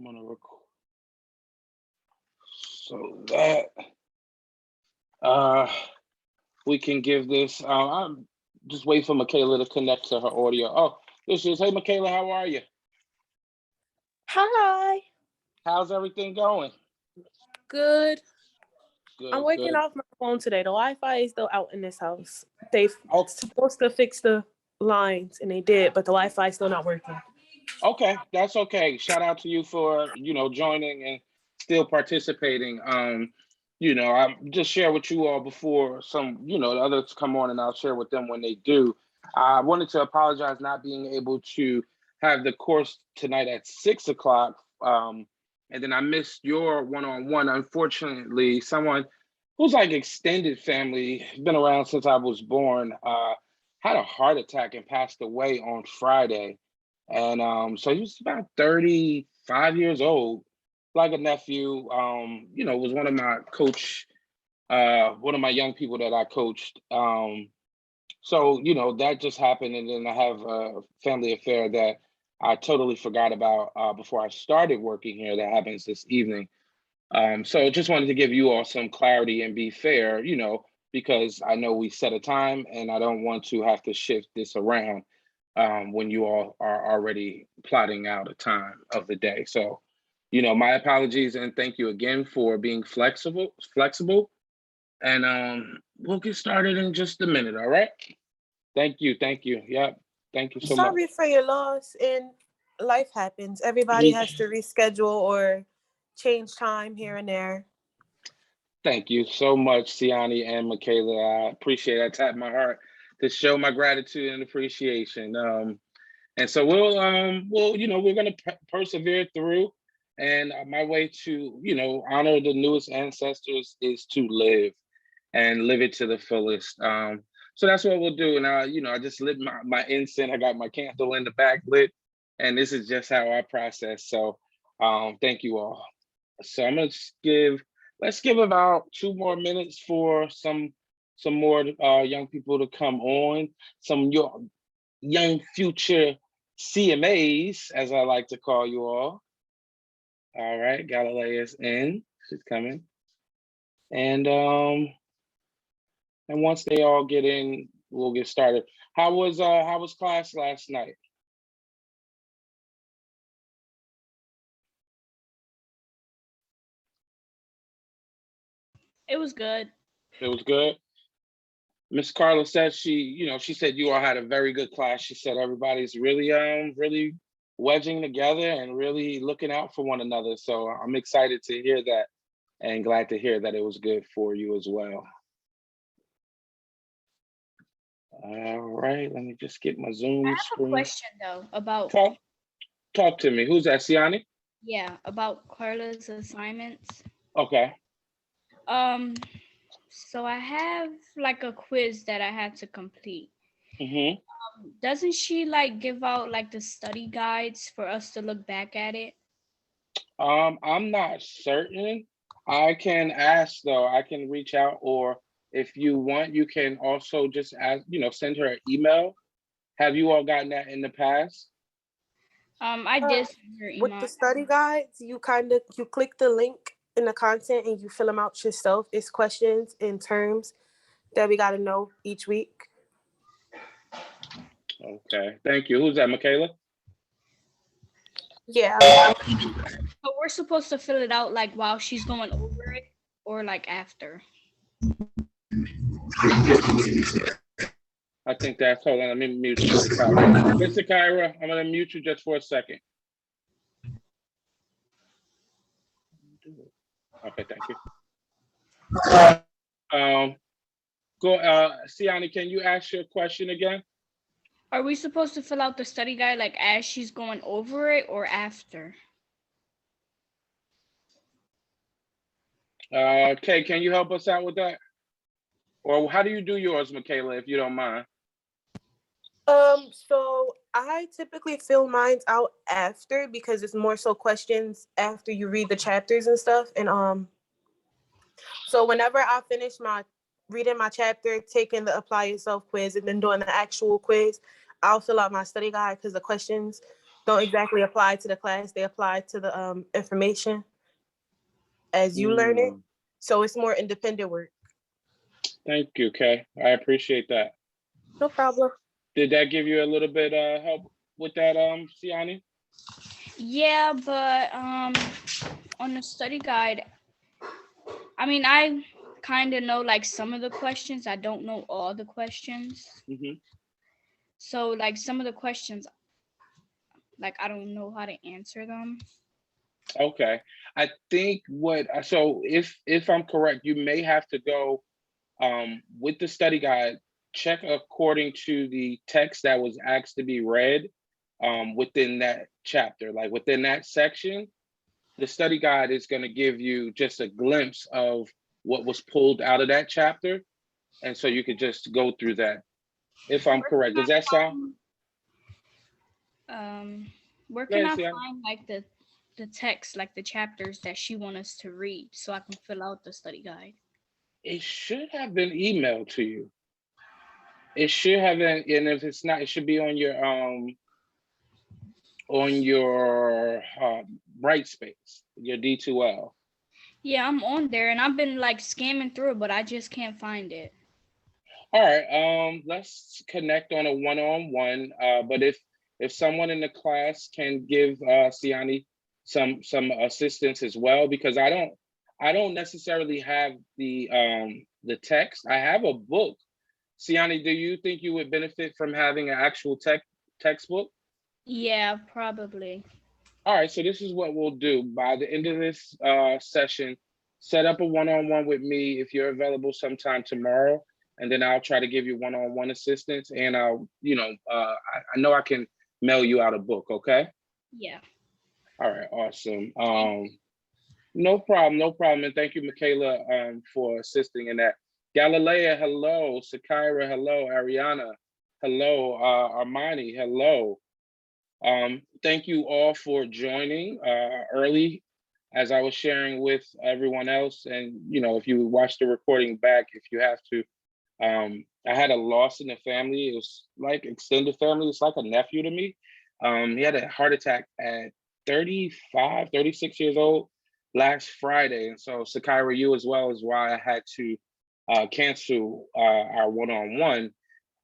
I'm gonna record so that we can give this. I'm just wait for Michaela to connect to her audio. Oh, this is hey Michaela, how are you? Hi. How's everything going? Good. I'm working Good. off my phone today. The Wi-Fi is still out in this house. They Oh, supposed to fix the lines, and they did, but the Wi-Fi is still not working. okay, that's okay. Shout out to you for joining and still participating. I just share with you all before some the others come on, and I'll share with them when they do. I wanted to apologize not being able to have the course tonight at 6 o'clock. And then I missed your one-on-one. Unfortunately, someone who's like extended family, been around since I was born, had a heart attack and passed away on Friday. And so he was about 35 years old, like a nephew. Was one of my one of my young people that I coached. So that just happened. And then I have a family affair that I totally forgot about before I started working here that happens this evening. So just wanted to give you all some clarity and be fair, because I know we set a time and I don't want to have to shift this around when you all are already plotting out a time of the day. So, my apologies and thank you again for being flexible. And we'll get started in just a minute, all right? Thank you. Yep. Thank you so much. Sorry for your loss, and life happens. Everybody has to reschedule or change time here and there. Thank you so much, Siani and Michaela. I appreciate it. I tap my heart to show my gratitude and appreciation. And so we're gonna persevere through. And my way to, honor the newest ancestors is to live and live it to the fullest. So that's what we'll do. And I just lit my incense. I got my candle in the back lit, and this is just how I process. So thank you all. So I'm gonna let's give about 2 more minutes for some more young people to come on, some young future CMAs, as I like to call you all. All right, Galilea's in, she's coming. And once they all get in, we'll get started. How was class last night? It was good. It was good. Miss Carla said she said you all had a very good class. She said everybody's really wedging together and really looking out for one another. So I'm excited to hear that and glad to hear that it was good for you as well. All right, let me just get my Zoom screen. I have a question though about talk to me. Who's that, Siani? Yeah, about Carla's assignments. Okay. So I have like a quiz that I had to complete. Mm-hmm. Doesn't she like give out like the study guides for us to look back at it? I'm not certain. I can ask though. I can reach out, or if you want, you can also just ask, send her an email. Have you all gotten that in the past? I did send her email. With the study guides, you click the link in the content and you fill them out yourself. It's questions and terms that we got to know each week. Okay, thank you. Who's that, Michaela? Yeah. But we're supposed to fill it out like while she's going over it or like after? I think that's, hold on, let me mute Mr. Kyra. Mr. Kyra, I'm gonna mute you just for a second. Okay, thank you. Siani, can you ask your question again? Are we supposed to fill out the study guide like as she's going over it or after? Kay, can you help us out with that? Or how do you do yours, Michaela, if you don't mind? So I typically fill mine out after because it's more so questions after you read the chapters and stuff. And so whenever I finish reading my chapter, taking the apply yourself quiz, and then doing the actual quiz, I'll fill out my study guide because the questions don't exactly apply to the class. They apply to the information as you learn it. So it's more independent work. Thank you, Kay. I appreciate that. No problem. Did that give you a little bit help with that, Siani? Yeah, but on the study guide, I mean, I kind of know like some of the questions. I don't know all the questions. So like some of the questions, like I don't know how to answer them. Okay. I think so if I'm correct, you may have to go with the study guide, check according to the text that was asked to be read within that chapter, like within that section. The study guide is going to give you just a glimpse of what was pulled out of that chapter. And so you could just go through that. If I'm correct, does that sound? Where can I find like the text, like the chapters that she wants us to read so I can fill out the study guide? It should have been emailed to you. It should have been, and if it's not, it should be on your Brightspace, your D2L. Yeah, I'm on there and I've been like scamming through it, but I just can't find it. All right, let's connect on a one-on-one. But if someone in the class can give Siani some assistance as well, because I don't necessarily have the text. I have a book. Siani, do you think you would benefit from having an actual textbook? Yeah, probably. All right, so this is what we'll do. By the end of this session, set up a one-on-one with me if you're available sometime tomorrow, and then I'll try to give you one-on-one assistance, and I'll, I know I can mail you out a book, okay? Yeah. All right, awesome. No problem, and thank you, Michaela, for assisting in that. Galilea, hello. Sakira, hello. Ariana, hello. Armani, hello. Thank you all for joining early, as I was sharing with everyone else. And, if you watch the recording back, if you have to, I had a loss in the family. It was like extended family. It's like a nephew to me. He had a heart attack at 35, 36 years old last Friday. And so Sakira, you as well is why I had to cancel our one-on-one.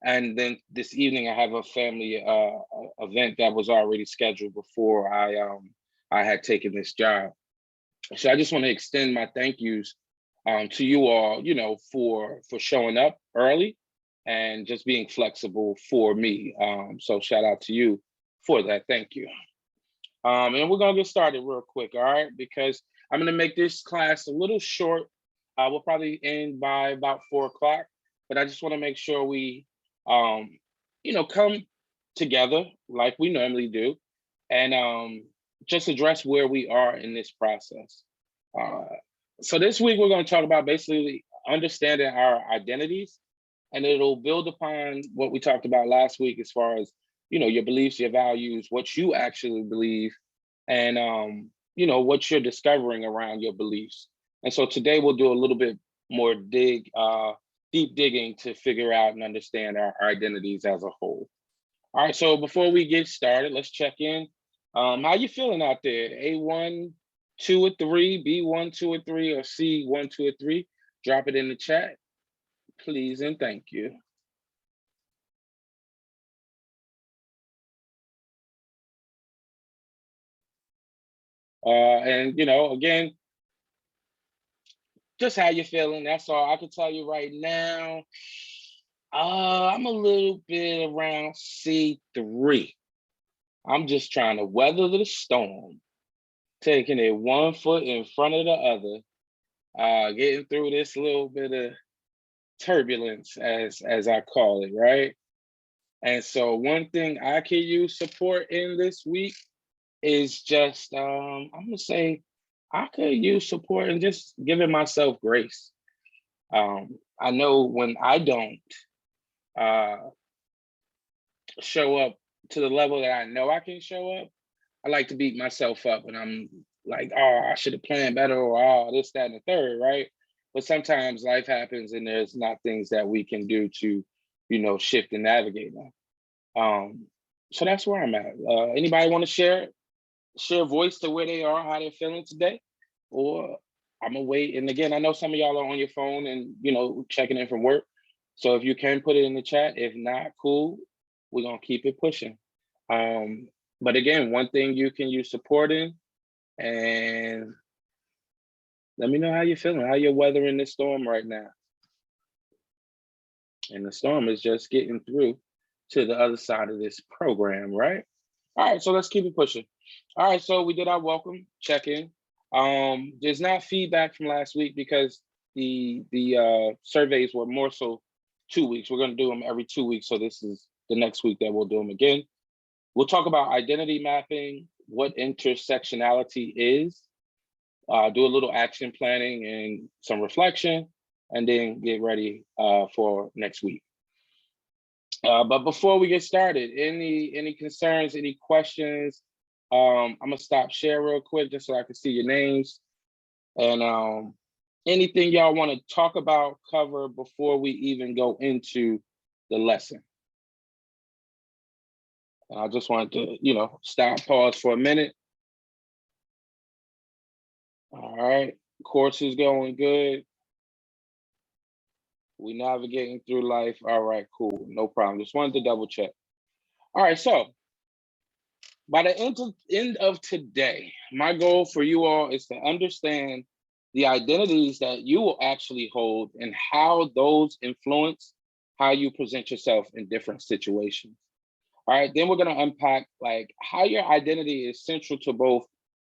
And then this evening I have a family event that was already scheduled before I had taken this job. So I just want to extend my thank yous to you all, for showing up early and just being flexible for me. So shout out to you for that. Thank you. And we're gonna get started real quick, all right? Because I'm gonna make this class a little short. We'll probably end by about 4 o'clock, but I just want to make sure we come together like we normally do, and just address where we are in this process. So this week we're going to talk about basically understanding our identities, and it'll build upon what we talked about last week as far as, your beliefs, your values, what you actually believe, and what you're discovering around your beliefs. And so today we'll do a little bit more deep digging to figure out and understand our identities as a whole. All right, so before we get started, let's check in. How you feeling out there? A1, 2 or 3, B1, 2 or 3, or C1, 2 or 3? Drop it in the chat, please and thank you. And again, just how you feeling. That's all I can tell you right now. I'm a little bit around C3. I'm just trying to weather the storm, taking it one foot in front of the other, getting through this little bit of turbulence, as I call it, right? And so one thing I can use support in this week is just, I'm gonna say, I could use support and just giving myself grace. I know when I don't show up to the level that I know I can show up, I like to beat myself up, and I'm like, oh, I should have planned better, or oh, this, that, and the third, right? But sometimes life happens and there's not things that we can do to, shift and navigate them. So that's where I'm at. Anybody want to share voice to where they are, how they're feeling today? Or I'm gonna wait. And again, I know some of y'all are on your phone and checking in from work. So if you can put it in the chat, if not, cool. We're gonna keep it pushing. But again, one thing you can use supporting, and let me know how you're feeling, how you're weathering this storm right now. And the storm is just getting through to the other side of this program, right? All right, so let's keep it pushing. All right, so we did our welcome check-in. There's not feedback from last week because the surveys were more so 2 weeks. We're going to do them every 2 weeks, so this is the next week that we'll do them again. We'll talk about identity mapping, what intersectionality is, do a little action planning and some reflection, and then get ready for next week. But before we get started, any concerns, any questions? I'm gonna stop share real quick just so I can see your names. And anything y'all want to talk about, cover before we even go into the lesson. And I just wanted to, stop, pause for a minute. All right, course is going good. We navigating through life. All right, cool, no problem. Just wanted to double check. All right, so by the end of today, my goal for you all is to understand the identities that you will actually hold and how those influence how you present yourself in different situations. All right, then we're going to unpack like how your identity is central to both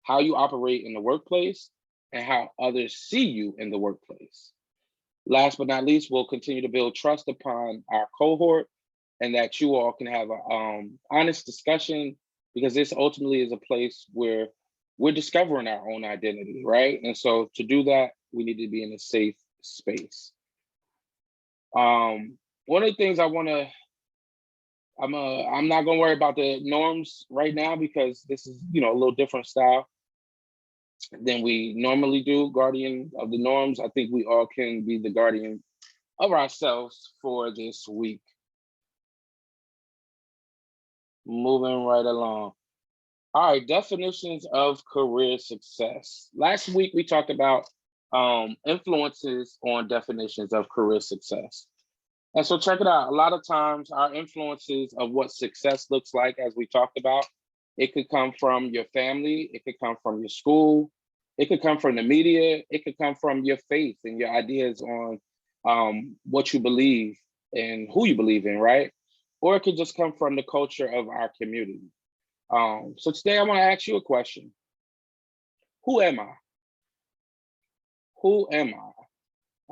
how you operate in the workplace and how others see you in the workplace. Last but not least, we'll continue to build trust upon our cohort and that you all can have an honest discussion, because this ultimately is a place where we're discovering our own identity, right? And so to do that, we need to be in a safe space. One of the things I'm not gonna worry about the norms right now, because this is, a little different style than we normally do, guardian of the norms. I think we all can be the guardian of ourselves for this week. Moving right along. All right, definitions of career success. Last week, we talked about influences on definitions of career success. And so check it out. A lot of times our influences of what success looks like, as we talked about, it could come from your family, it could come from your school, it could come from the media, it could come from your faith and your ideas on what you believe and who you believe in, right? Or it could just come from the culture of our community. So today I want to ask you a question. Who am I? Who am I?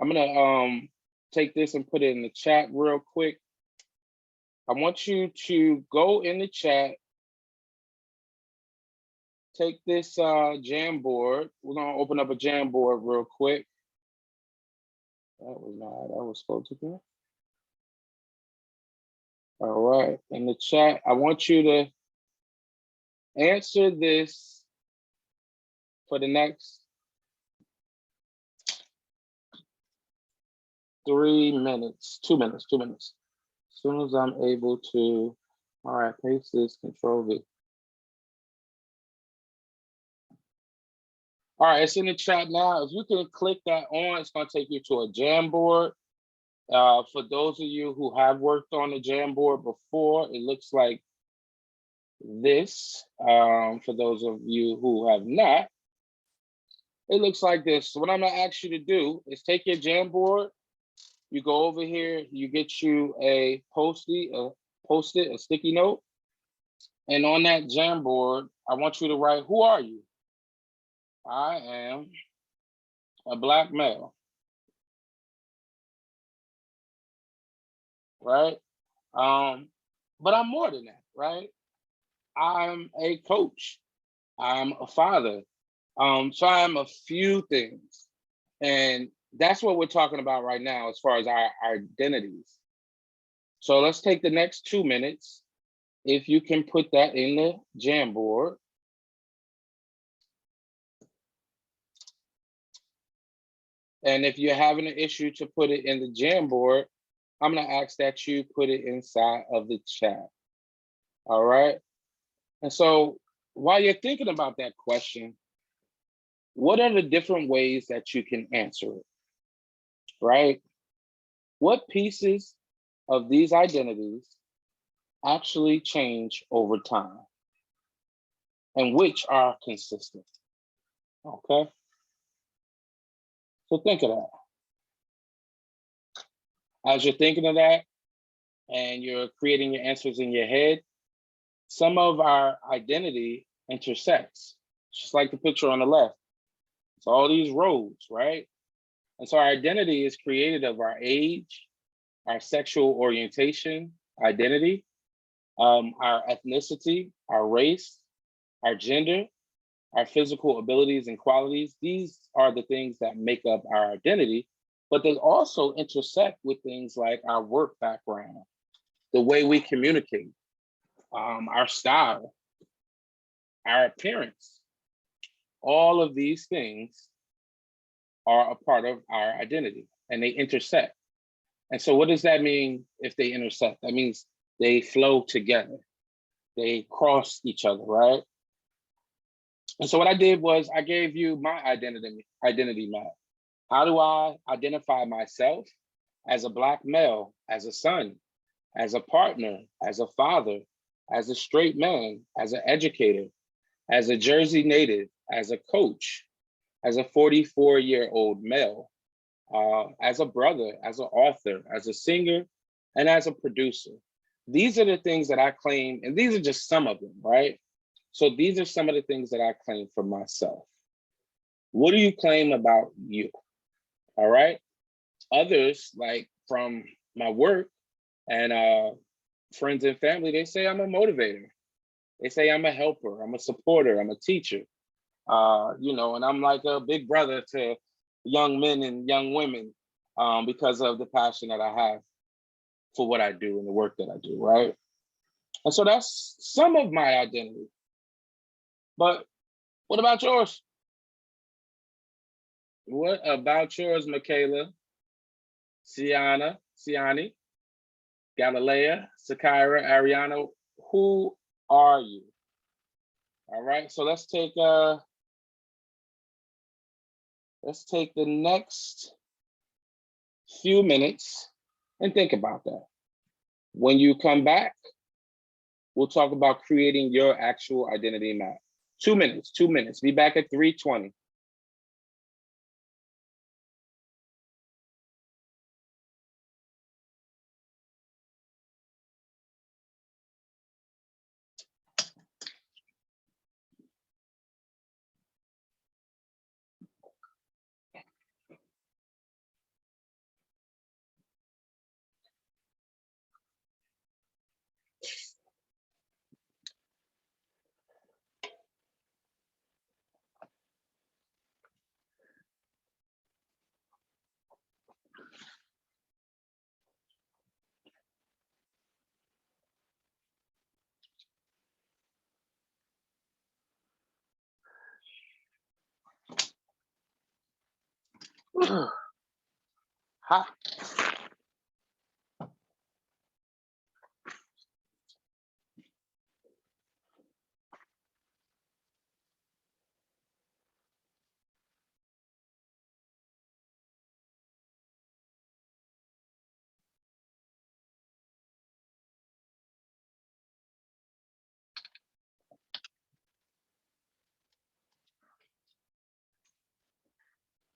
I'm gonna take this and put it in the chat real quick. I want you to go in the chat, take this Jamboard. We're gonna open up a Jamboard real quick. That was supposed to be. All right, in the chat, I want you to answer this for the next 2 minutes. As soon as I'm able to, all right, paste this, Control V. All right, it's in the chat now. If you can click that on, it's gonna take you to a Jamboard. For those of you who have worked on the Jamboard before, it looks like this. For those of you who have not, it looks like this. So what I'm gonna ask you to do is take your Jamboard, you go over here, you get you a Post-it, a sticky note, and on that Jamboard, I want you to write, who are you? I am a Black male, right? But I'm more than that, right? I'm a coach. I'm a father. So I'm a few things. And that's what we're talking about right now as far as our identities. So let's take the next 2 minutes. If you can put that in the Jamboard. And if you're having an issue to put it in the Jamboard, I'm gonna ask that you put it inside of the chat. All right. And so while you're thinking about that question, what are the different ways that you can answer it, right? What pieces of these identities actually change over time and which are consistent? Okay. So think of that. As you're thinking of that and you're creating your answers in your head, some of our identity intersects, just like the picture on the left. It's all these roads, right? And so our identity is created of our age, our sexual orientation, identity, our ethnicity, our race, our gender, our physical abilities and qualities. These are the things that make up our identity, but they also intersect with things like our work background, the way we communicate, our style, our appearance. All of these things are a part of our identity and they intersect. And so what does that mean if they intersect? That means they flow together. They cross each other, right? And so what I did was I gave you my identity map. How do I identify myself as a Black male, as a son, as a partner, as a father, as a straight man, as an educator, as a Jersey native, as a coach, as a 44-year-old male, as a brother, as an author, as a singer, and as a producer? These are the things that I claim, and these are just some of them, right? So these are some of the things that I claim for myself. What do you claim about you? All right. Others, like from my work and friends and family, they say I'm a motivator. They say I'm a helper, I'm a supporter, I'm a teacher. And I'm like a big brother to young men and young women because of the passion that I have for what I do and the work that I do, right? And so that's some of my identity. But what about yours? What about yours, Michaela, Siani, Galilea, Sakira, Ariana? Who are you? All right, so let's take the next few minutes and think about that. When you come back, we'll talk about creating your actual identity map. 2 minutes, 2 minutes. Be back at 3:20. Hot.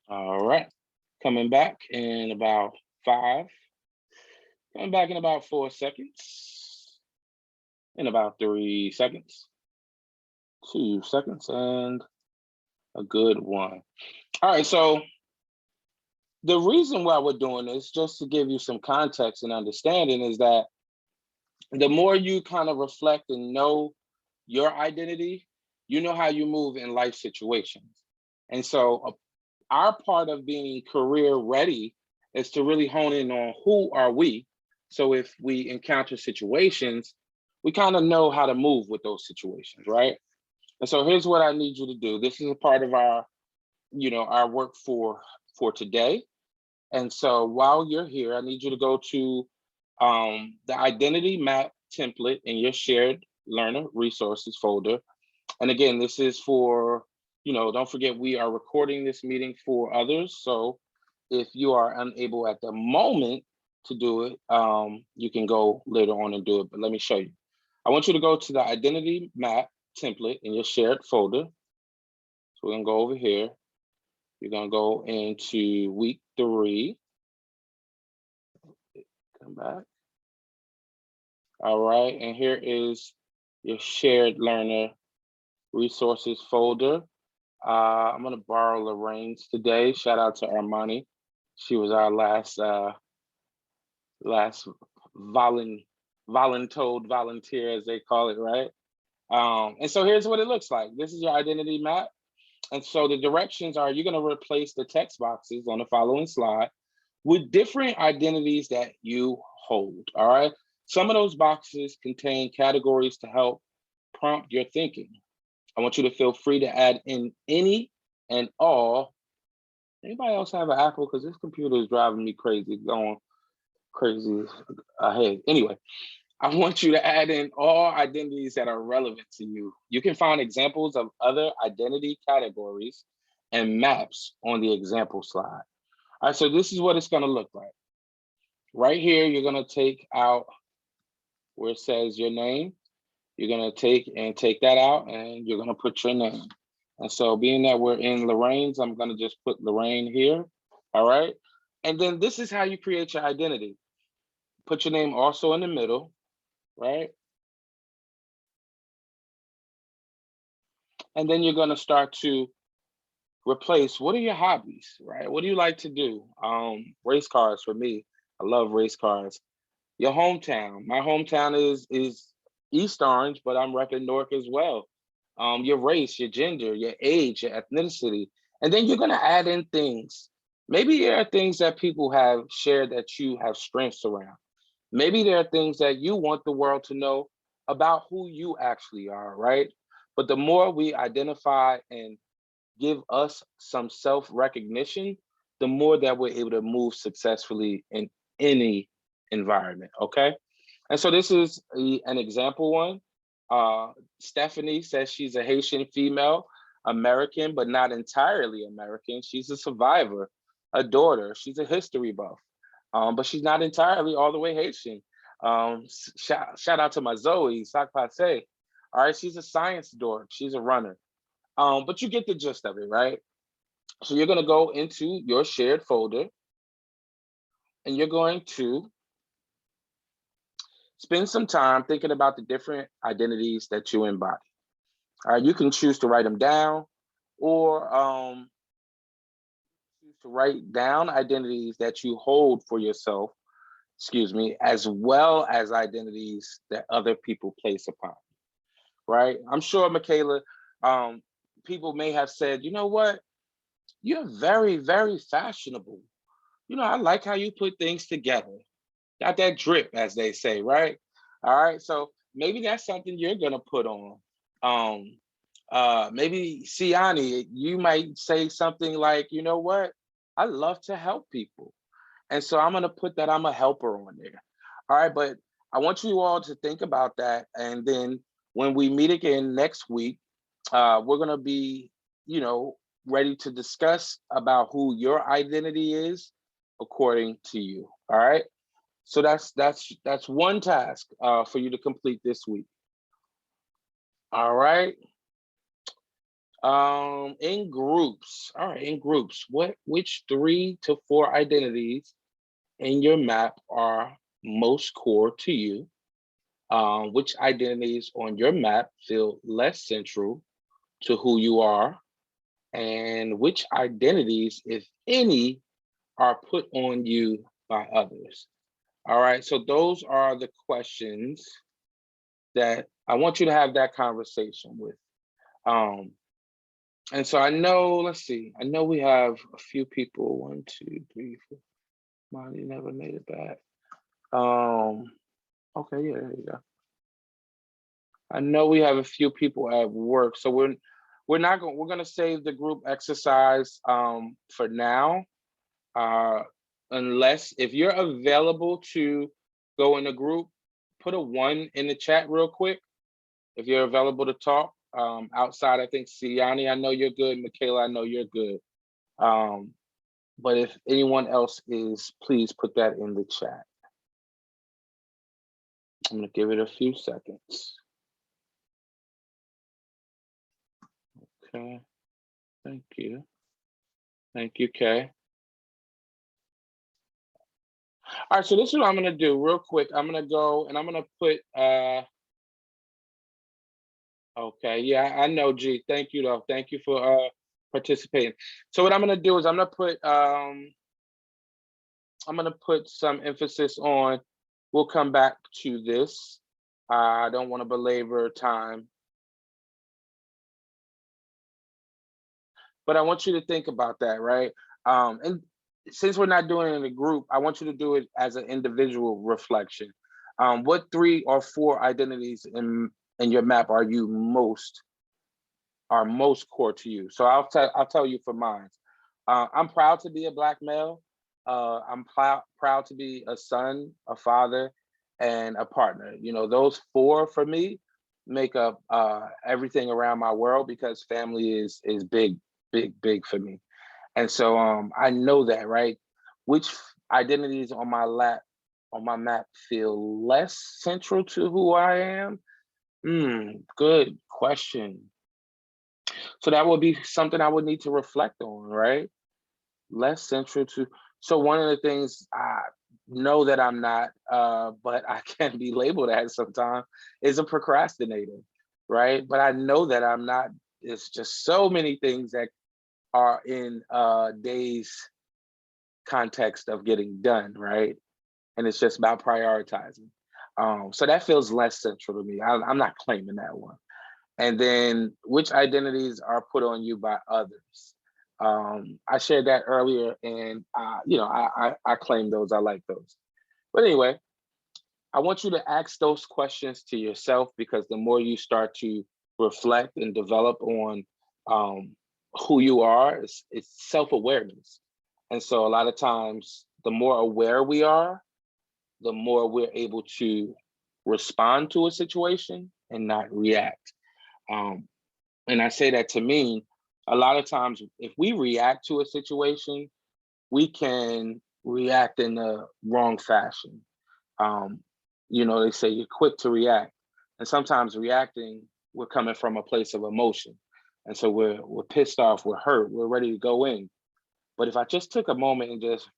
All right, coming back in about 5. Coming back in about 4 seconds. In about 3 seconds. 2 seconds and a good 1. All right, so the reason why we're doing this, just to give you some context and understanding, is that the more you kind of reflect and know your identity, you know how you move in life situations. And so our part of being career ready is to really hone in on who are we. So if we encounter situations, we kind of know how to move with those situations, right? And so here's what I need you to do. This is a part of our, our work for today. And so while you're here, I need you to go to the identity map template in your shared learner resources folder. And again, this is for, don't forget, we are recording this meeting for others. So if you are unable at the moment to do it, you can go later on and do it. But let me show you. I want you to go to the identity map template in your shared folder. So we're gonna go over here. You're gonna go into week 3. Come back. All right, and here is your shared learner resources folder. I'm gonna borrow Lorraine's today. Shout out to Armani. She was our last volunteer, as they call it, right? And so here's what it looks like. This is your identity map. And so the directions are, you're gonna replace the text boxes on the following slide with different identities that you hold, all right? Some of those boxes contain categories to help prompt your thinking. I want you to feel free to add in any and all. Anybody else have an Apple? Because this computer is driving me crazy, going crazy ahead. Anyway, I want you to add in all identities that are relevant to you. You can find examples of other identity categories and maps on the example slide. All right, so this is what it's gonna look like. Right here, you're gonna take out where it says your name. You're gonna take that out and you're gonna put your name. And so being that we're in Lorraine's, I'm gonna just put Lorraine here, all right? And then this is how you create your identity. Put your name also in the middle, right? And then you're gonna start to replace, what are your hobbies, right? What do you like to do? Race cars for me, I love race cars. Your hometown, my hometown is East Orange, but I'm repping Newark as well. Your race, your gender, your age, your ethnicity. And then you're gonna add in things. Maybe there are things that people have shared that you have strengths around. Maybe there are things that you want the world to know about who you actually are, right? But the more we identify and give us some self-recognition, the more that we're able to move successfully in any environment, okay? And so this is an example one. Stephanie says she's a Haitian female, American, but not entirely American. She's a survivor, a daughter. She's a history buff, but she's not entirely all the way Haitian. Shout out to my Zoe, Sac Passe. All right, she's a science dork. She's a runner. But you get the gist of it, right? So you're gonna go into your shared folder and you're going to spend some time thinking about the different identities that you embody. All right, you can choose to write them down or choose to write down identities that you hold for yourself, as well as identities that other people place upon you, right? I'm sure, Michaela, people may have said, you know what? You're very, very fashionable. I like how you put things together. Got that drip, as they say, right? All right, so maybe that's something you're gonna put on. Maybe Siani, you might say something like, you know what? I love to help people. And so I'm gonna put that I'm a helper on there. All right, but I want you all to think about that. And then when we meet again next week, we're gonna be, ready to discuss about who your identity is according to you. All right. So that's one task for you to complete this week. All right. In groups. All right, in groups. Which 3 to 4 identities in your map are most core to you? Which identities on your map feel less central to who you are? And which identities, if any, are put on you by others? All right, so those are the questions that I want you to have that conversation with. And so I know, let's see, I know we have a few people, 1, 2, 3, 4. Monty never made it back. Okay, yeah, there you go. I know we have a few people at work, so we're gonna save the group exercise for now. Unless if you're available to go in a group, put a 1 in the chat real quick. if you're available to talk. Outside, I think Siani, I know you're good. Michaela, I know you're good. But if anyone else is, please put that in the chat. I'm gonna give it a few seconds. Okay, thank you. Thank you, Kay. All right, so this is what I'm gonna do real quick. I'm gonna go and I'm gonna put, okay, yeah, I know, G. Thank you, though. Thank you for participating. So what I'm gonna do is I'm gonna put some emphasis on, we'll come back to this. I don't wanna belabor time. But I want you to think about that, right? And since we're not doing it in a group, I want you to do it as an individual reflection. What 3 or 4 identities in your map are most core to you? So I'll tell you for mine. I'm proud to be a Black male. I'm proud to be a son, a father, and a partner. You know, those 4 for me make up everything around my world, because family is big for me. And so I know that, right? Which identities on my map feel less central to who I am? Good question. So that would be something I would need to reflect on, right? Less central to. So one of the things I know that I'm not, but I can be labeled as sometimes, is a procrastinator, right? But I know that I'm not. It's just so many things that are in days context of getting done, right? And it's just about prioritizing. So that feels less central to me. I'm not claiming that one. And then which identities are put on you by others? I shared that earlier, and you know, I claim those, I like those. But anyway, I want you to ask those questions to yourself, because the more you start to reflect and develop on who you are, it's self-awareness. And so a lot of times, the more aware we are, the more we're able to respond to a situation and not react. And I say that to mean, a lot of times, if we react to a situation, we can react in the wrong fashion. You know, they say you're quick to react, and sometimes reacting, we're coming from a place of emotion. And so we're pissed off, we're hurt, we're ready to go in. But if I just took a moment and just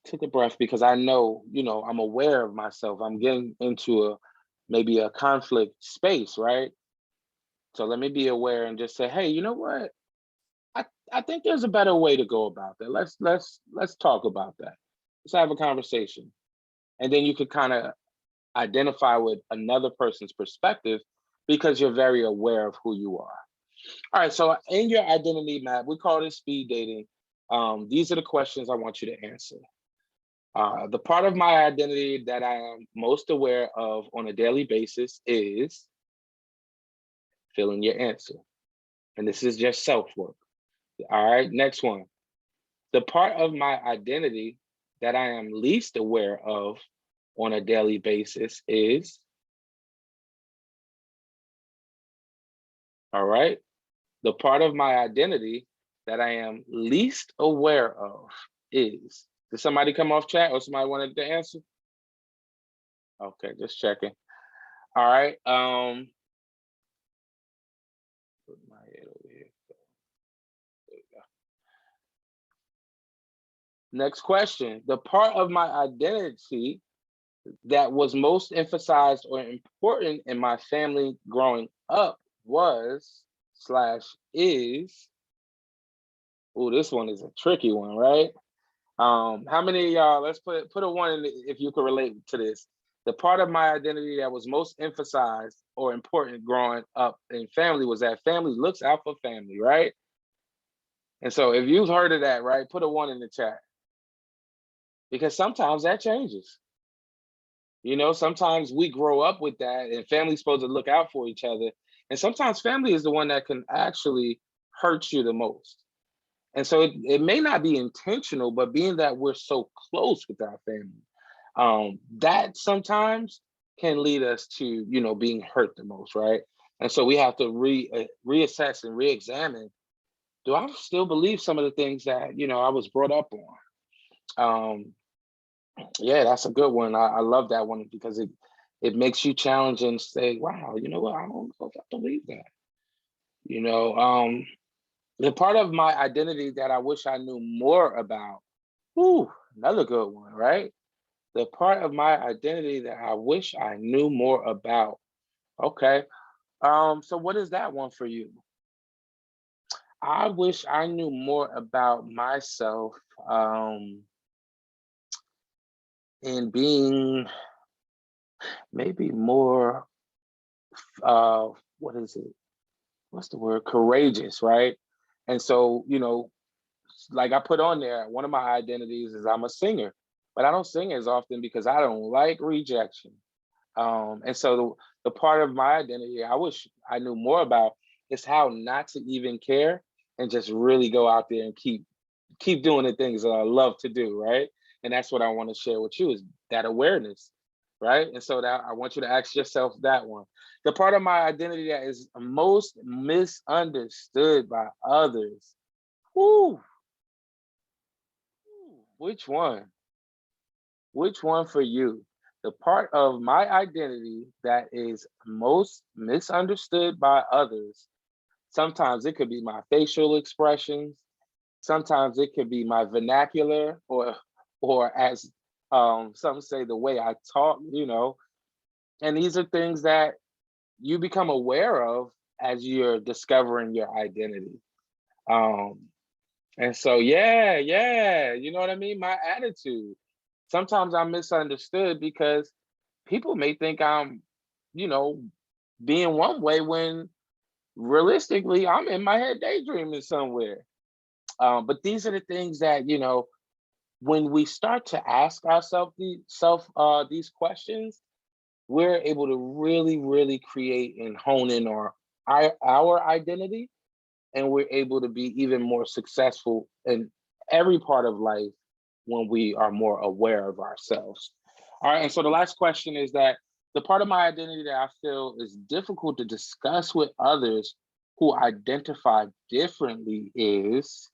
took a breath, because I know, you know, I'm aware of myself, I'm getting into maybe a conflict space, right? So let me be aware and just say, hey, you know what? I think there's a better way to go about that. Let's talk about that. Let's have a conversation. And then you could kind of identify with another person's perspective, because you're very aware of who you are. All right, so in your identity map, we call this speed dating. These are the questions I want you to answer. The part of my identity that I am most aware of on a daily basis is, fill in your answer. And this is just self-work. All right, next one. The part of my identity that I am least aware of on a daily basis is, all right, the part of my identity that I am least aware of is, did somebody come off chat or somebody wanted to answer? Okay, just checking. All right, put my head over here. There we go. Next question. The part of my identity that was most emphasized or important in my family growing up was / is, oh, this one is a tricky one, right? How many of y'all, let's put a 1 in if you can relate to this. The part of my identity that was most emphasized or important growing up in family was that family looks out for family, right? And so if you've heard of that, right, put a 1 in the chat. Because sometimes that changes. You know, sometimes we grow up with that, and family's supposed to look out for each other. And sometimes family is the one that can actually hurt you the most. And so it may not be intentional, but being that we're so close with our family, that sometimes can lead us to, you know, being hurt the most, right? And so we have to reassess and re-examine, do I still believe some of the things that, you know, I was brought up on? Yeah, that's a good one. I love that one because it makes you challenge and say, wow, you know what, I don't know if I believe that. You know, the part of my identity that I wish I knew more about, ooh, another good one, right? The part of my identity that I wish I knew more about. Okay. So what is that one for you? I wish I knew more about myself, in being maybe more, what is it? What's the word? Courageous, right? And so, you know, like I put on there, one of my identities is I'm a singer, but I don't sing as often because I don't like rejection. And so the part of my identity I wish I knew more about is how not to even care and just really go out there and keep doing the things that I love to do, right? And that's what I want to share with you is that awareness, right? And so that I want you to ask yourself that one. The part of my identity that is most misunderstood by others. Whoo, which one? Which one for you? The part of my identity that is most misunderstood by others. Sometimes it could be my facial expressions. Sometimes it could be my vernacular, or as some say, the way I talk, you know. And these are things that you become aware of as you're discovering your identity. Um, and so, yeah, you know what I mean? My attitude. Sometimes I'm misunderstood because people may think I'm, you know, being one way when realistically I'm in my head daydreaming somewhere. But these are the things that, you know, when we start to ask ourselves these questions, we're able to really, really create and hone in our identity, and we're able to be even more successful in every part of life when we are more aware of ourselves. All right, and so the last question is that the part of my identity that I feel is difficult to discuss with others who identify differently is,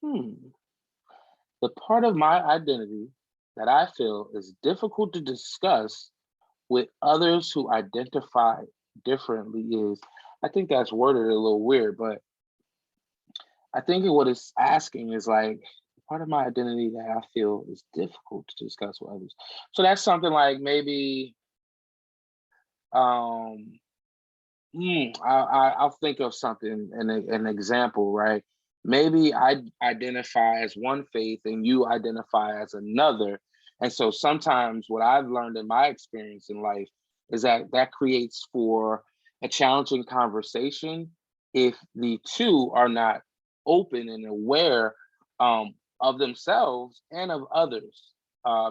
the part of my identity that I feel is difficult to discuss with others who identify differently is, I think that's worded a little weird, but I think what it's asking is like, part of my identity that I feel is difficult to discuss with others. So that's something like maybe, um, I'll think of something, an example, right? Maybe I identify as one faith and you identify as another. And so sometimes what I've learned in my experience in life is that that creates for a challenging conversation if the two are not open and aware, of themselves and of others,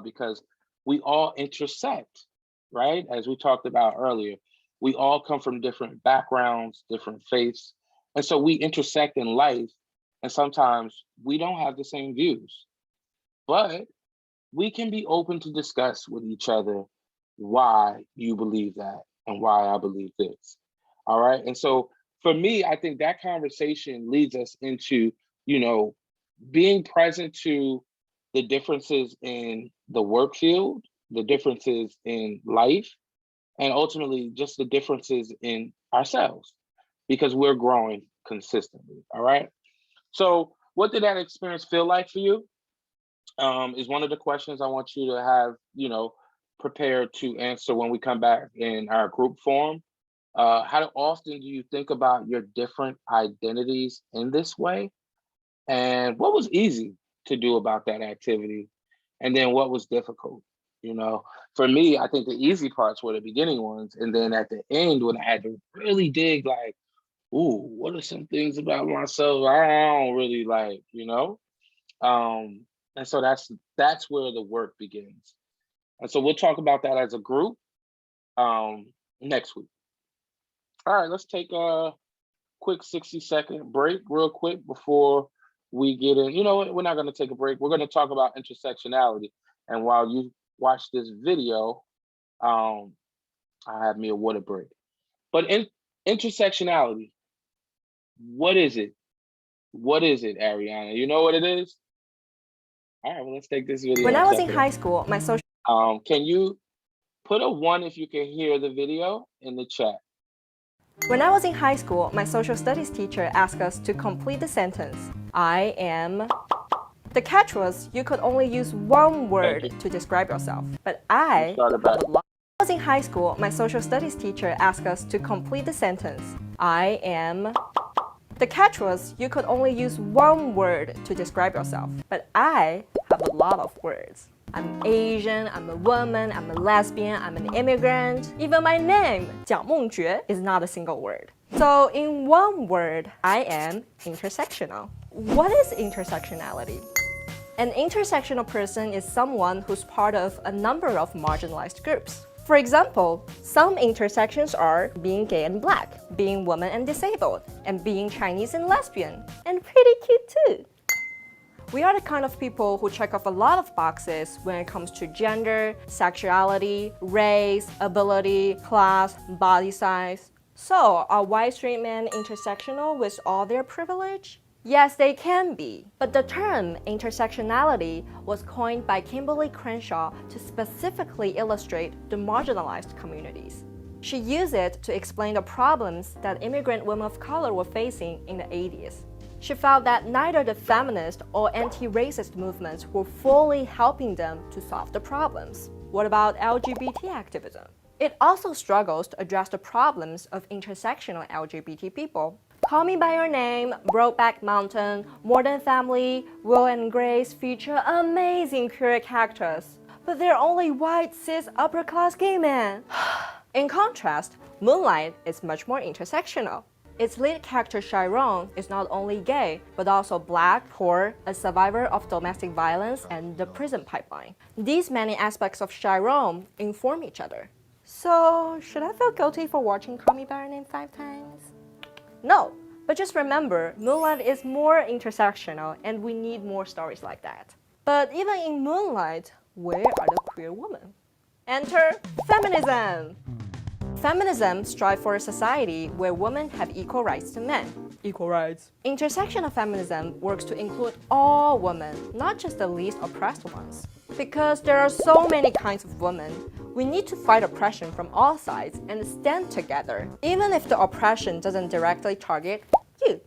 because we all intersect, right? As we talked about earlier, we all come from different backgrounds, different faiths. And so we intersect in life. And sometimes we don't have the same views, but we can be open to discuss with each other why you believe that and why I believe this. All right. And so for me, I think that conversation leads us into, you know, being present to the differences in the work field, the differences in life, and ultimately just the differences in ourselves because we're growing consistently. All right. So, what did that experience feel like for you? Is one of the questions I want you to have, you know, prepared to answer when we come back in our group forum. How often do you think about your different identities in this way? And what was easy to do about that activity? And then what was difficult? You know, for me, I think the easy parts were the beginning ones. And then at the end, when I had to really dig, like, ooh, what are some things about myself I don't really like, you know? And so that's where the work begins. And so we'll talk about that as a group next week. All right, let's take a quick 60-second break real quick before we get in. You know what? We're not going to take a break. We're going to talk about intersectionality. And while you watch this video, I have me a water break. But intersectionality, what is it? What is it, Ariana? You know what it is? All right, well, let's take this video. When I was in high school, my social can you put a 1 if you can hear the video in the chat? When I was in high school, my social studies teacher asked us to complete the sentence. I am. The catch was you could only use one word to describe yourself. But I was in high school, my social studies teacher asked us to complete the sentence. I am. The catch was you could only use one word to describe yourself. But I have a lot of words. I'm Asian, I'm a woman, I'm a lesbian, I'm an immigrant. Even my name, 蒋梦觉, is not a single word. So in one word, I am intersectional. What is intersectionality? An intersectional person is someone who's part of a number of marginalized groups. For example, some intersections are being gay and black, being woman and disabled, and being Chinese and lesbian, and pretty cute too. We are the kind of people who check off a lot of boxes when it comes to gender, sexuality, race, ability, class, body size. So, are white straight men intersectional with all their privilege? Yes, they can be. But the term intersectionality was coined by Kimberly Crenshaw to specifically illustrate the marginalized communities. She used it to explain the problems that immigrant women of color were facing in the 80s. She found that neither the feminist or anti-racist movements were fully helping them to solve the problems. What about LGBT activism? It also struggles to address the problems of intersectional LGBT people. Call Me By Your Name, Brokeback Mountain, More Than Family, Will and Grace feature amazing queer characters, but they're only white, cis, upper-class gay men. In contrast, Moonlight is much more intersectional. Its lead character Chiron is not only gay, but also black, poor, a survivor of domestic violence, and the prison pipeline. These many aspects of Chiron inform each other. So, should I feel guilty for watching Call Me By Your Name 5 times? No, but just remember, Moonlight is more intersectional and we need more stories like that. But even in Moonlight, where are the queer women? Enter feminism! Feminism strives for a society where women have equal rights to men. Equal rights. Intersectional feminism works to include all women, not just the least oppressed ones. Because there are so many kinds of women, we need to fight oppression from all sides and stand together, even if the oppression doesn't directly target you.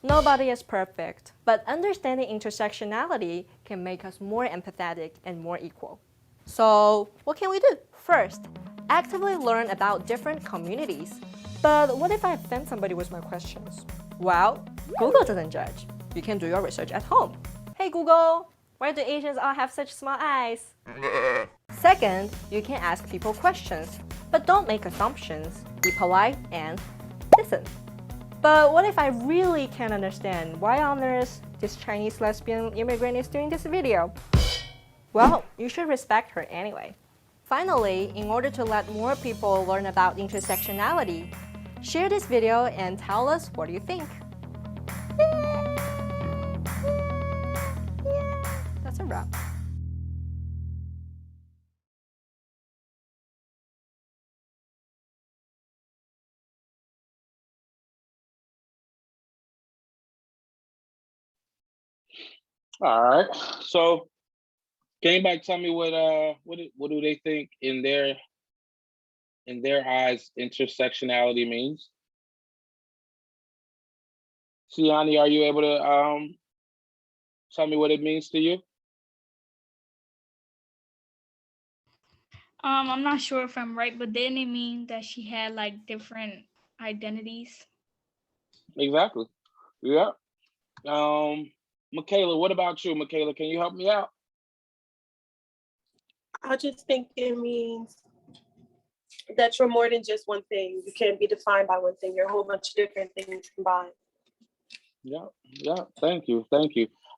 Nobody is perfect, but understanding intersectionality can make us more empathetic and more equal. So, what can we do? First, actively learn about different communities. But what if I offend somebody with my questions? Well, Google doesn't judge. You can do your research at home. Hey Google, why do Asians all have such small eyes? Second, you can ask people questions, but don't make assumptions. Be polite and listen. But what if I really can't understand why on earth this Chinese lesbian immigrant is doing this video? Well, you should respect her anyway. Finally, in order to let more people learn about intersectionality, share this video and tell us what you think. That's a wrap. All right. So, can anybody tell me what do they think in their eyes intersectionality means? Siani, are you able to tell me what it means to you? I'm not sure if I'm right, but didn't it mean that she had like different identities? Exactly. Yeah. Michaela, what about you? Michaela, can you help me out? I just think it means that you're more than just one thing. You can't be defined by one thing. You're a whole bunch of different things combined. Yeah. Thank you.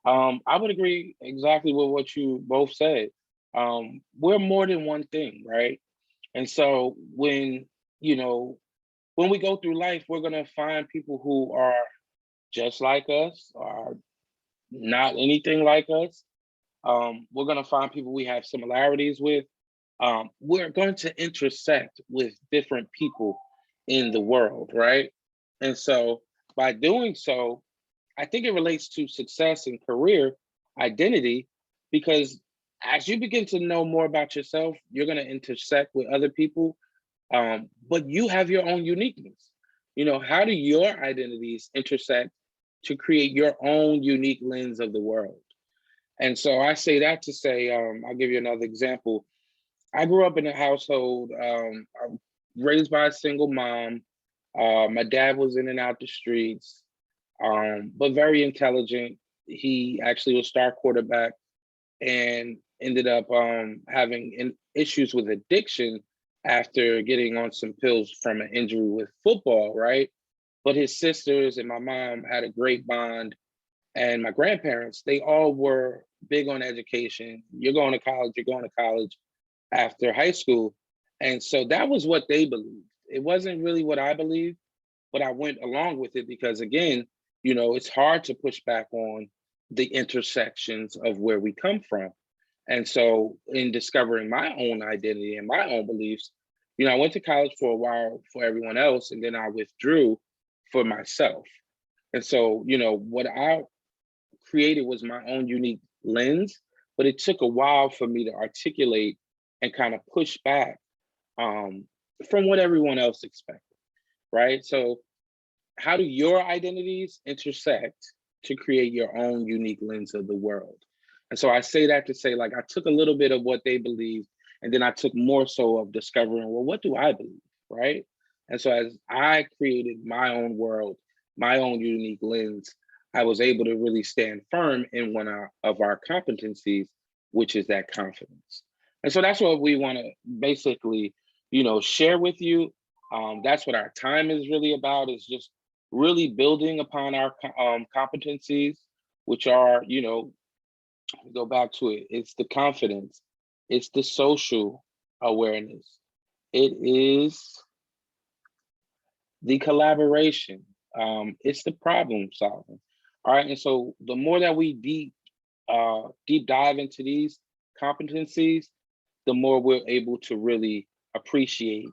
I would agree exactly with what you both said. We're more than one thing, right? And so when we go through life, we're gonna find people who are just like us, or not anything like us. We're gonna find people we have similarities with, we're going to intersect with different people in the world, right? And so by doing so, I think it relates to success and career identity, because as you begin to know more about yourself, you're going to intersect with other people, but you have your own uniqueness. You know, how do your identities intersect to create your own unique lens of the world? And so I say that to say, I'll give you another example. I grew up in a household, raised by a single mom. My dad was in and out the streets, but very intelligent. He actually was star quarterback and ended up having issues with addiction after getting on some pills from an injury with football, right? But his sisters and my mom had a great bond, and my grandparents, they all were big on education. You're going to college, you're going to college after high school. And so that was what they believed. It wasn't really what I believed, but I went along with it because, again, you know, it's hard to push back on the intersections of where we come from. And so in discovering my own identity and my own beliefs, you know, I went to college for a while for everyone else, and then I withdrew for myself. And so, you know, what I created was my own unique lens, but it took a while for me to articulate and kind of push back from what everyone else expected, right? So how do your identities intersect to create your own unique lens of the world? And so I say that to say, like, I took a little bit of what they believed, and then I took more so of discovering, well, what do I believe, right? And so as I created my own world, my own unique lens, I was able to really stand firm in one of our competencies, which is that confidence. And so that's what we want to basically, you know, share with you. That's what our time is really about, is just really building upon our competencies, which are, you know, go back to it. It's the confidence. It's the social awareness. It is the collaboration. It's the problem solving. All right. And so the more that we deep dive into these competencies, the more we're able to really appreciate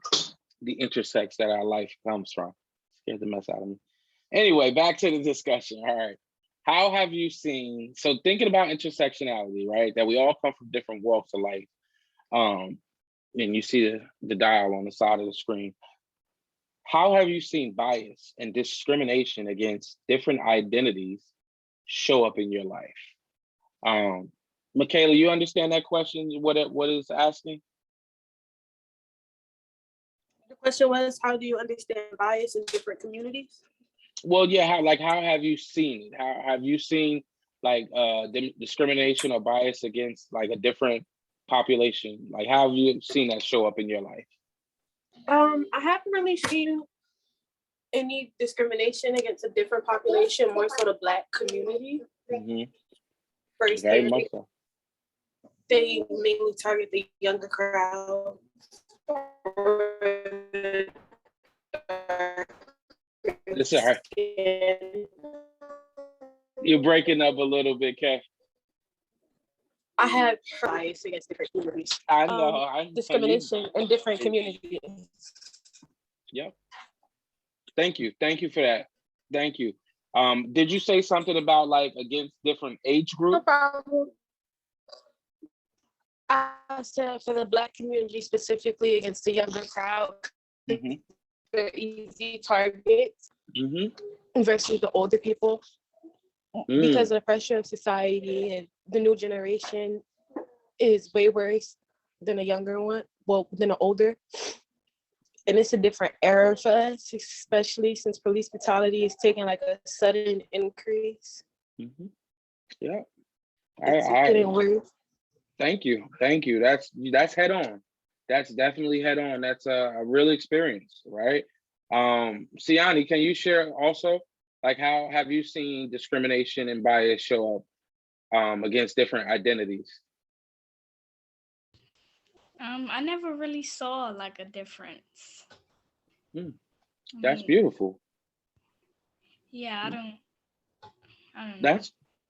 the intersects that our life comes from. Scared the mess out of me. Anyway, back to the discussion. All right. How have you seen, so thinking about intersectionality, right? That we all come from different walks of life. And you see the dial on the side of the screen. How have you seen bias and discrimination against different identities show up in your life? Michaela, you understand that question, what it's asking? The question was, how do you understand bias in different communities? Well, yeah, how have you seen it? How have you seen like discrimination or bias against like a different population? Like how have you seen that show up in your life? I haven't really seen any discrimination against a different population, more so the Black community. Mm-hmm. Very much so. They mainly target the younger crowd. It's all right. You're breaking up a little bit, Kev. I have bias against different communities. I know. Discrimination in different communities. Yep. Thank you for that. Thank you. Did you say something about like against different age groups? No problem. I said for the Black community specifically against the younger crowd, they're easy targets versus the older people because of the pressure of society, and the new generation is way worse than the younger one, well, than the older. And it's a different era for us, especially since police brutality is taking like a sudden increase. Yeah. It's getting worse. Thank you. That's head on. That's definitely head on. That's a real experience, right? Siani, can you share also, like how have you seen discrimination and bias show up against different identities? I never really saw like a difference. That's beautiful. Yeah, I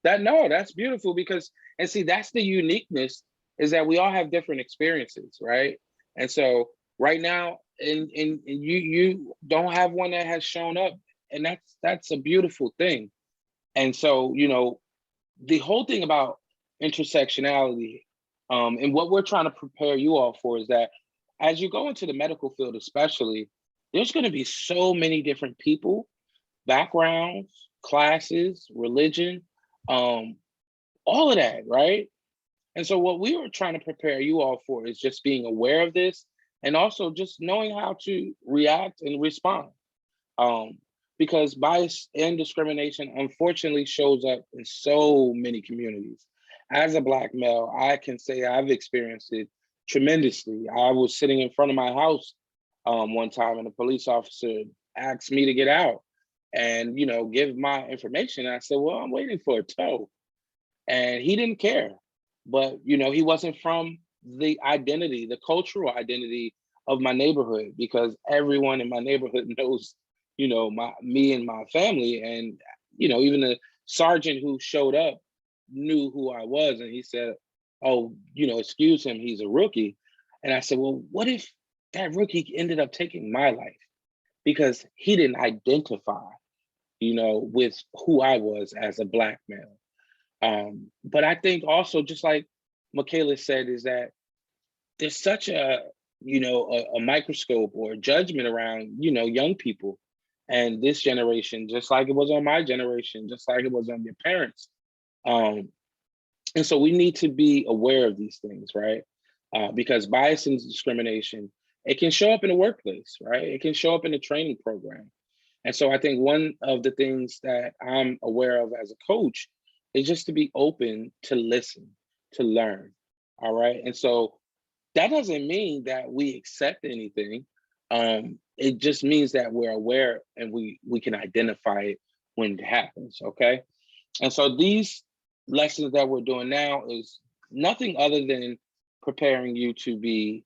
don't know. That's beautiful because, and see, that's the uniqueness is that we all have different experiences, right? And so right now, and you don't have one that has shown up, and that's a beautiful thing. And so, you know, the whole thing about intersectionality, and what we're trying to prepare you all for is that as you go into the medical field, especially, there's going to be so many different people, backgrounds, classes, religion, all of that, right? And so what we were trying to prepare you all for is just being aware of this and also just knowing how to react and respond. Um, because bias and discrimination unfortunately shows up in so many communities. As a Black male, I can say I've experienced it tremendously. I was sitting in front of my house one time and a police officer asked me to get out and, you know, give my information. I said, well, I'm waiting for a tow. And he didn't care. But, you know, he wasn't from the identity, the cultural identity of my neighborhood, because everyone in my neighborhood knows, you know, me and my family. And, you know, even the sergeant who showed up knew who I was. And he said, oh, you know, excuse him, he's a rookie. And I said, well, what if that rookie ended up taking my life? Because he didn't identify, you know, with who I was as a Black male. But I think also, just like Michaela said, is that there's such a, you know, a microscope or a judgment around, you know, young people and this generation, just like it was on my generation, just like it was on your parents. And so we need to be aware of these things, right? Because bias and discrimination, it can show up in the workplace, right? It can show up in the training program. And so I think one of the things that I'm aware of as a coach is just to be open to listen, to learn, all right? And so that doesn't mean that we accept anything. It just means that we're aware and we can identify it when it happens, okay? And so these lessons that we're doing now is nothing other than preparing you to be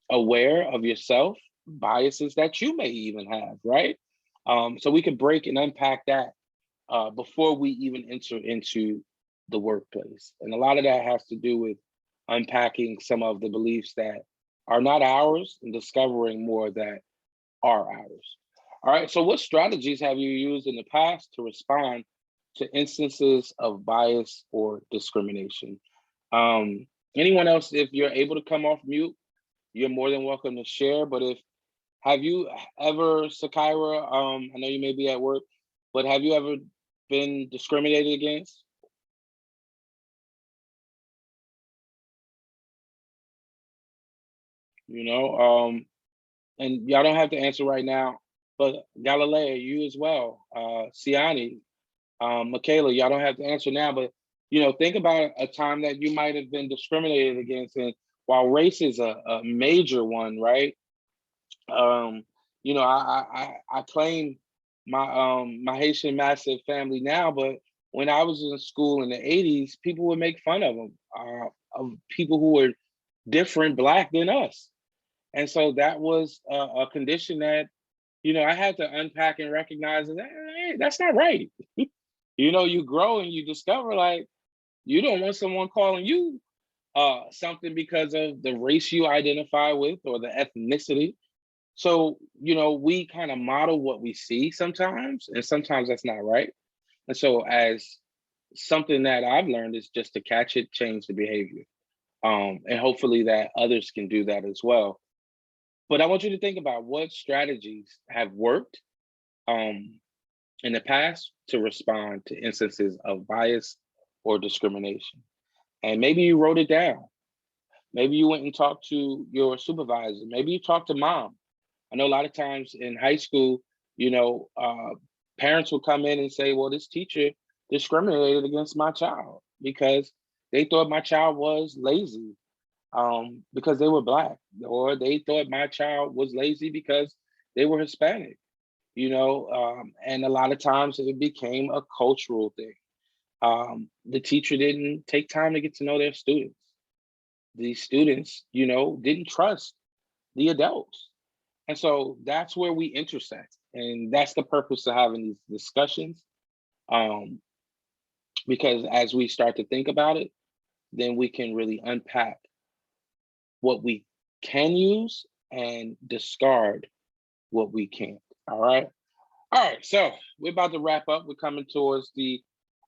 aware of yourself, biases that you may even have, right? So we can break and unpack that before we even enter into the workplace. And a lot of that has to do with unpacking some of the beliefs that are not ours and discovering more that are ours. All right, so what strategies have you used in the past to respond to instances of bias or discrimination? Anyone else, if you're able to come off mute, you're more than welcome to share. But have you ever, Sakira, I know you may be at work, but have you ever been discriminated against? You know, and y'all don't have to answer right now, but Galileo, you as well, Siani, Michaela, y'all don't have to answer now, but you know, think about a time that you might have been discriminated against. And while race is a major one, right? You know, I claim my Haitian massive family now, but when I was in school in the 80s, people would make fun of them, of people who were different Black than us. And so that was a condition that, you know, I had to unpack and recognize that, hey, that's not right. You know, you grow and you discover like, you don't want someone calling you something because of the race you identify with or the ethnicity. So, you know, we kind of model what we see sometimes, and sometimes that's not right. And so as something that I've learned is just to catch it, change the behavior. And hopefully that others can do that as well. But I want you to think about what strategies have worked in the past to respond to instances of bias or discrimination. And maybe you wrote it down. Maybe you went and talked to your supervisor. Maybe you talked to mom. I know a lot of times in high school, you know, parents will come in and say, well, this teacher discriminated against my child because they thought my child was lazy because they were Black, or they thought my child was lazy because they were Hispanic, you know, and a lot of times it became a cultural thing. The teacher didn't take time to get to know their students. The students, you know, didn't trust the adults. And so that's where we intersect. And that's the purpose of having these discussions. Because as we start to think about it, then we can really unpack what we can use and discard what we can't. All right. All right. So we're about to wrap up. We're coming towards the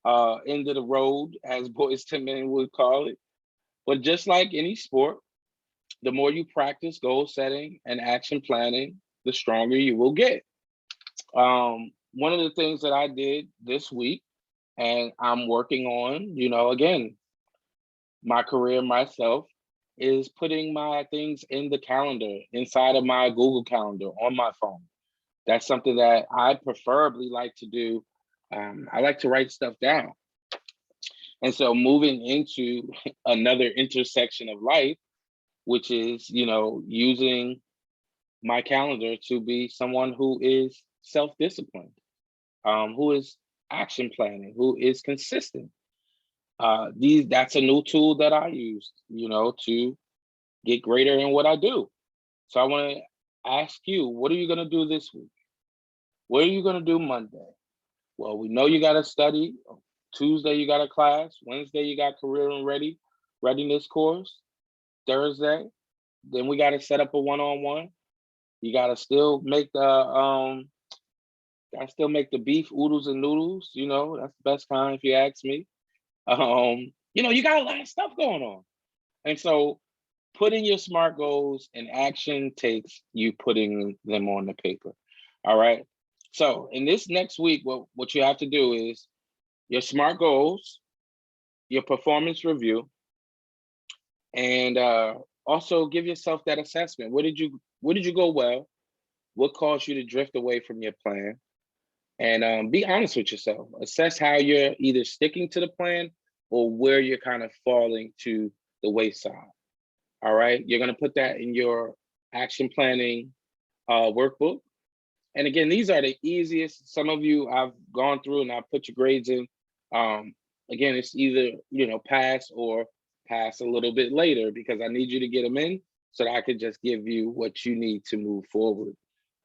end of the road, as Boys to Men would call it. But just like any sport, the more you practice goal setting and action planning, the stronger you will get. One of the things that I did this week, and I'm working on, again, my career myself, is putting my things in the calendar inside of my Google Calendar on my phone. That's something that I preferably like to do. I like to write stuff down. And so moving into another intersection of life, which is, using my calendar to be someone who is self-disciplined, who is action planning, who is consistent. That's a new tool that I use, to get greater in what I do. So I want to ask you, what are you going to do this week? What are you going to do Monday? Well, we know you got to study. Tuesday, you got a class. Wednesday, you got career and readiness course. Thursday, then we got to set up a one-on-one. You got to still make the beef oodles and noodles. That's the best kind if you ask me. You got a lot of stuff going on. And so putting your SMART goals in action takes you putting them on the paper. All right. So in this next week, what you have to do is your SMART goals, your performance review, and also give yourself that assessment. What did you go well? What caused you to drift away from your plan? And be honest with yourself. Assess how you're either sticking to the plan or where you're kind of falling to the wayside. All right. You're going to put that in your action planning workbook. And again, these are the easiest. Some of you I've gone through and I've put your grades in. Again, it's either, pass or pass a little bit later, because I need you to get them in so that I could just give you what you need to move forward.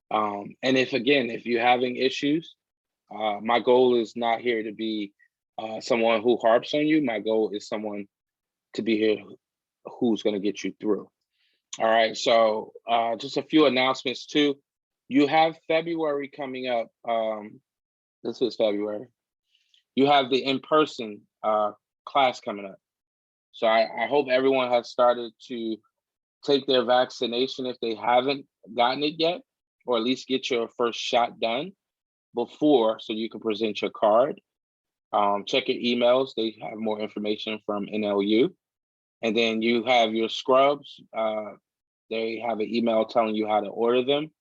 And if you're having issues, my goal is not here to be someone who harps on you. My goal is someone to be here who's going to get you through. All right. So just a few announcements too. You have February coming up. This is February. You have the in-person class coming up. So I hope everyone has started to take their vaccination if they haven't gotten it yet, or at least get your first shot done before, so you can present your card. Check your emails. They have more information from NLU. And then you have your scrubs. They have an email telling you how to order them.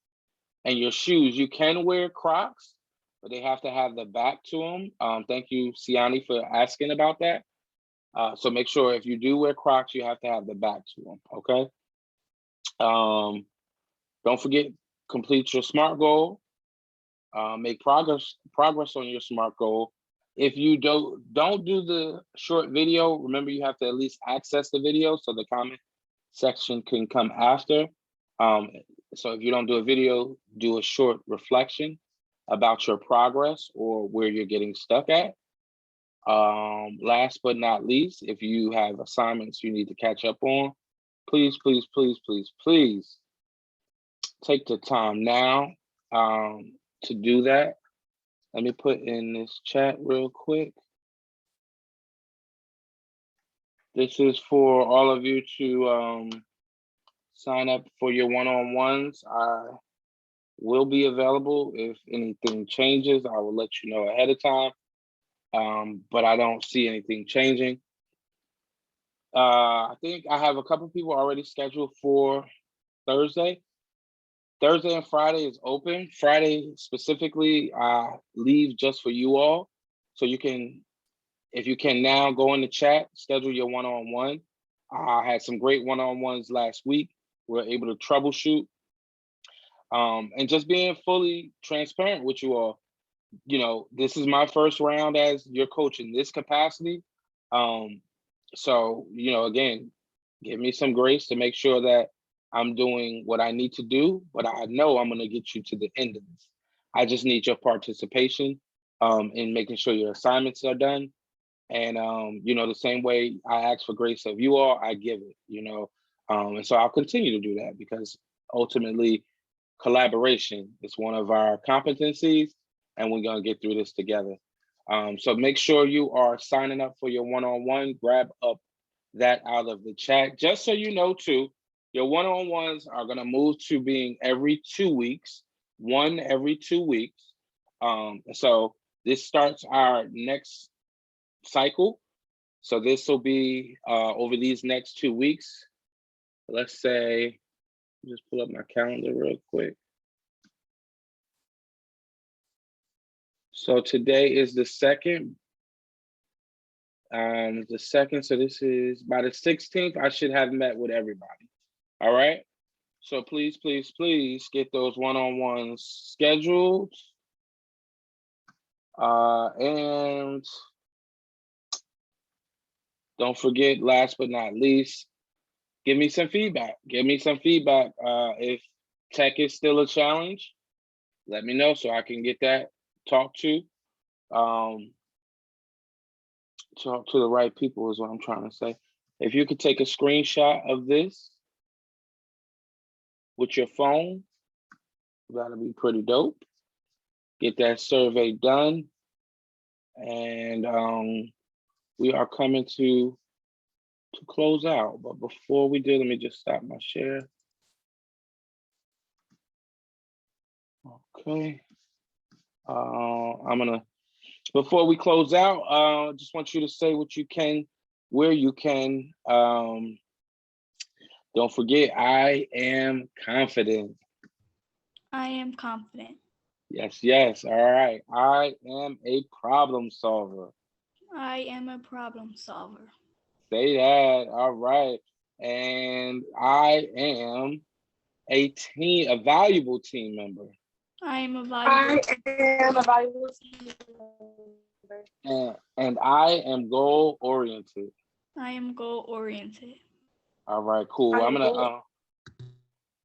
And your shoes, you can wear Crocs, but they have to have the back to them. Thank you, Siani, for asking about that. So make sure if you do wear Crocs, you have to have the back to them, okay? Don't forget, complete your SMART goal. Make progress on your SMART goal. If you don't do the short video, remember you have to at least access the video so the comment section can come after. So if you don't do a video, do a short reflection about your progress or where you're getting stuck at. Last but not least, if you have assignments you need to catch up on, please, please, please, please, please take the time now to do that. Let me put in this chat real quick. This is for all of you to sign up for your one-on-ones. I will be available. If anything changes, I will let you know ahead of time. But I don't see anything changing. I think I have a couple people already scheduled for Thursday. Thursday and Friday is open. Friday specifically, I leave just for you all. So you can, if you can now go in the chat, schedule your one-on-one. I had some great one-on-ones last week. We were able to troubleshoot. And just being fully transparent with you all, this is my first round as your coach in this capacity. So, again, give me some grace to make sure that I'm doing what I need to do, but I know I'm going to get you to the end of this. I just need your participation in making sure your assignments are done And, you know, the same way I ask for grace of you all, I give it, you know. And so I'll continue to do that because ultimately collaboration is one of our competencies and we're gonna get through this together. So make sure you are signing up for your one-on-one, grab up that out of the chat. Just so you know too, your one-on-ones are gonna move to being every 2 weeks, one every 2 weeks. So this starts our next cycle. So this will be over these next 2 weeks. Let's say, just pull up my calendar real quick. So today is the second. So this is by the 16th, I should have met with everybody. All right. So please, please, please get those one-on-ones scheduled. And don't forget, last but not least, give me some feedback. Give me some feedback. If tech is still a challenge, let me know so I can get that talked to. Talk to the right people is what I'm trying to say. If you could take a screenshot of this with your phone, that'll be pretty dope. Get that survey done. And we are coming to close out. But before we do, let me just stop my share. Okay. Before we close out, I just want you to say what you can, where you can. Don't forget, I am confident. I am confident. Yes, yes. All right. I am a problem solver. I am a problem solver. Say that. All right. And I am a valuable team member. I am a valuable team member. And I am goal oriented. I am goal oriented. All right, cool.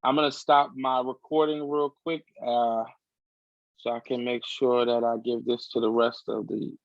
I'm gonna stop my recording real quick so I can make sure that I give this to the rest of the